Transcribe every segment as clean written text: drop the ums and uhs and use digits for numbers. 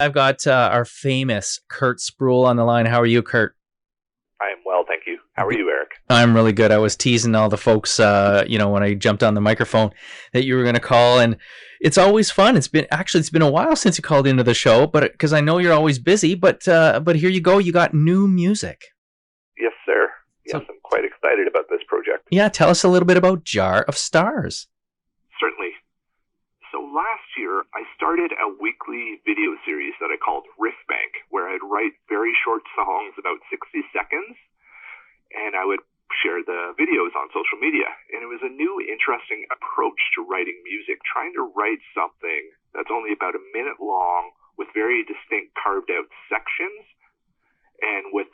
I've got our famous Kurt Sproul on the line. How are you, Kurt? I am well, thank you. How are you, Eric? I'm really good. I was teasing all the folks, when I jumped on the microphone that you were going to call, and it's always fun. It's been a while since you called into the show, but because I know you're always busy. But here you go. You got new music. Yes, sir. Yes, I'm quite excited about this project. Yeah, tell us a little bit about Jar of Stars. Certainly. So last year, I started a weekly video series that I called Riff Bank, where I'd write very short songs, about 60 seconds, and I would share the videos on social media. And it was a new, interesting approach to writing music, trying to write something that's only about a minute long with very distinct carved out sections and with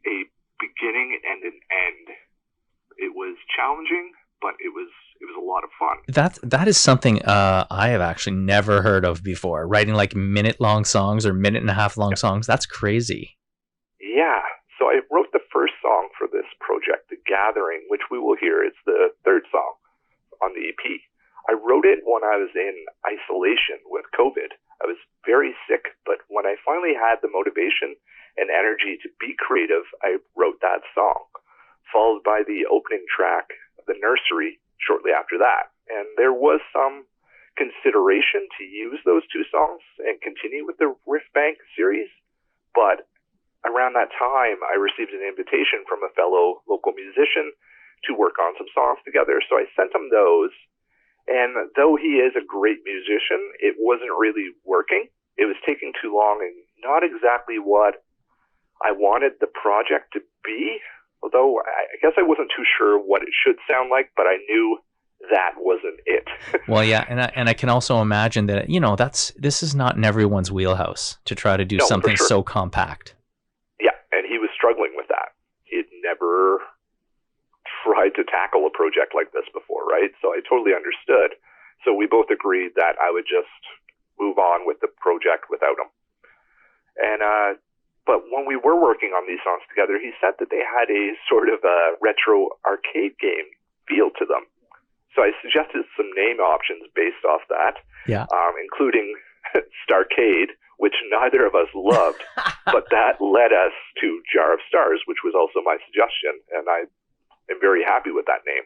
a beginning and an end. It was challenging, but it was a lot of fun. That is something I have actually never heard of before. Writing like minute-long songs or minute-and-a-half-long songs. That's crazy. Yeah. So I wrote the first song for this project, The Gathering, which we will hear. It's the third song on the EP. I wrote it when I was in isolation with COVID. I was very sick, but when I finally had the motivation and energy to be creative, I wrote that song, followed by the opening track, The Nursery, shortly after that. And there was some consideration to use those two songs and continue with the Riff Bank series, but around that time, I received an invitation from a fellow local musician to work on some songs together. So I sent him those. And though he is a great musician, it wasn't really working. It was taking too long and not exactly what I wanted the project to be. Although I guess I wasn't too sure what it should sound like, but I knew that wasn't it. Well, yeah, and I can also imagine that, this is not in everyone's wheelhouse to try to do something so compact. He was struggling with that. He'd never tried to tackle a project like this before, right? So I totally understood. So we both agreed that I would just move on with the project without him. And but when we were working on these songs together, he said that they had a sort of a retro arcade game feel to them. So I suggested some name options based off that, including Starcade, which neither of us loved, but that led us to Jar of Stars, which was also my suggestion, and I am very happy with that name.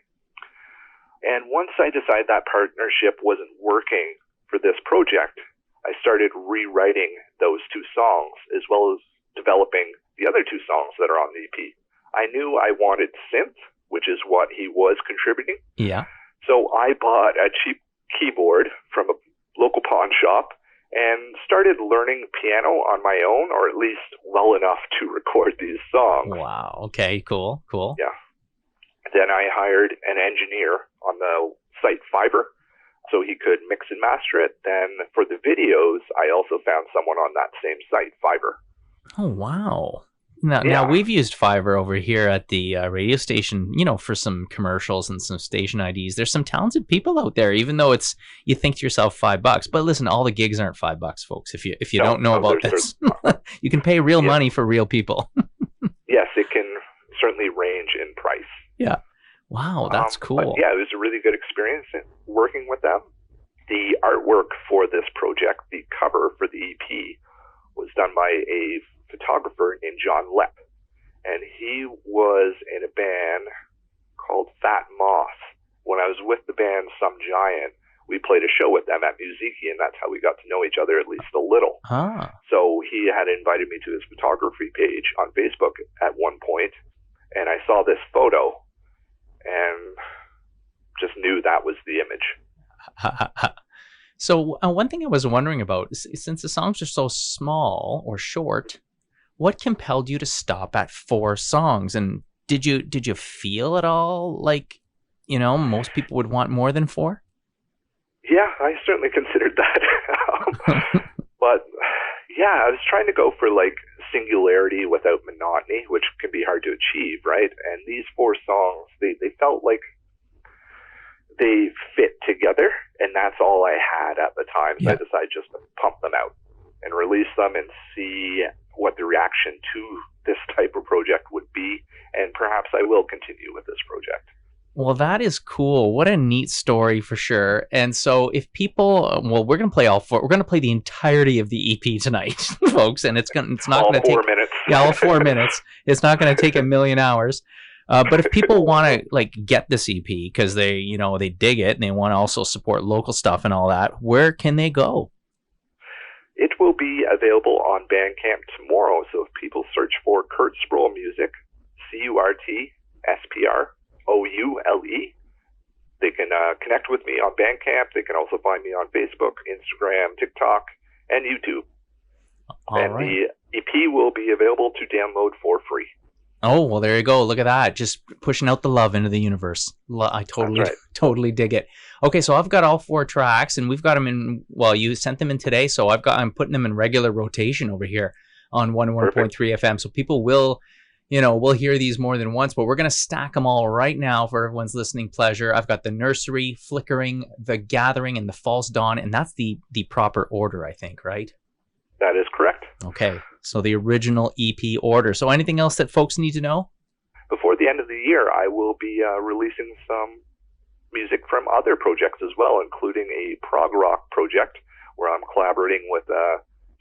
And once I decided that partnership wasn't working for this project, I started rewriting those two songs, as well as developing the other two songs that are on the EP. I knew I wanted synth, which is what he was contributing. Yeah. So I bought a cheap keyboard from a local pawn shop and started learning piano on my own, or at least well enough to record these songs. Wow. Okay, cool. Yeah. Then I hired an engineer on the site Fiverr so he could mix and master it. Then for the videos, I also found someone on that same site, Fiverr. Oh, wow. Now we've used Fiverr over here at the radio station, for some commercials and some station IDs. There's some talented people out there, even though you think to yourself $5. But listen, all the gigs aren't $5, folks. If you don't know about this, you can pay real money for real people. Yes, it can certainly range in price. Yeah. Wow, that's cool. But yeah, it was a really good experience working with them. The artwork for this project, the cover for the EP, was done by a photographer named John Lepp, and he was in a band called Fat Moss. When I was with the band Some Giant, we played a show with them at Musiki, and that's how we got to know each other at least a little. So he had invited me to his photography page on Facebook at one point, and I saw this photo and just knew that was the image. So one thing I was wondering about, since the songs are so small or short, what compelled you to stop at 4 songs? And did you feel at all like, most people would want more than 4? Yeah, I certainly considered that. But yeah, I was trying to go for like singularity without monotony, which can be hard to achieve, right? And these 4 songs, they felt like they fit together, and that's all I had at the time. So I decided just to pump them out and release them and see what the reaction to this type of project would be, and perhaps I will continue with this project. Well, that is cool. What a neat story for sure. And so if people, well, we're going to play all four. We're going to play the entirety of the EP tonight, folks. And it's not going to take 4 minutes. Yeah, all 4 minutes. It's not going to take a million hours. But if people want to like get this EP because they dig it and they want to also support local stuff and all that, where can they go? It will be available on Bandcamp tomorrow. So if people search for Kurt Sproule Music, CurtSproule, they can connect with me on Bandcamp. They can also find me on Facebook, Instagram, TikTok, and YouTube. The EP will be available to download for free. Oh, well, there you go. Look at that. Just pushing out the love into the universe. I totally dig it. Okay, so I've got all 4 tracks, and we've got them in, well, you sent them in today, so I'm putting them in regular rotation over here on 101.3 FM. So people will, we'll hear these more than once, but we're going to stack them all right now for everyone's listening pleasure. I've got the Nursery, Flickering, The Gathering, and The False Dawn, and that's the proper order, I think, right? That is correct. Okay, so the original EP order. So anything else that folks need to know? Before the end of the year, I will be releasing some music from other projects as well, including a prog rock project where I'm collaborating with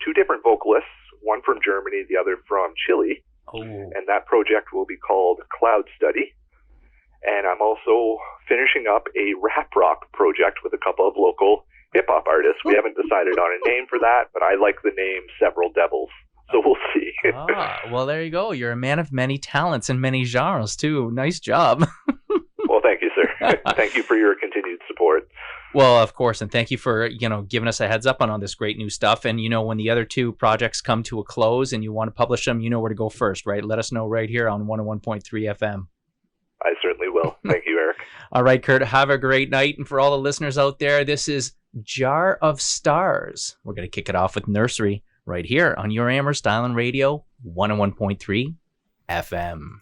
2 different vocalists, one from Germany, the other from Chile. Oh. And that project will be called Cloud Study. And I'm also finishing up a rap rock project with a couple of local hip-hop artists. We haven't decided on a name for that, but I like the name Several Devils, so we'll see. Well, there you go. You're a man of many talents and many genres, too. Nice job. Well, thank you, sir. Thank you for your continued support. Well, of course, and thank you for, giving us a heads up on this great new stuff. And, when the other 2 projects come to a close and you want to publish them, you know where to go first, right? Let us know right here on 101.3 FM. I certainly will. Thank you, Eric. All right, Kurt, have a great night. And for all the listeners out there, this is Jar of Stars. We're going to kick it off with Nursery right here on your Amherst Island Radio, 101.3 FM.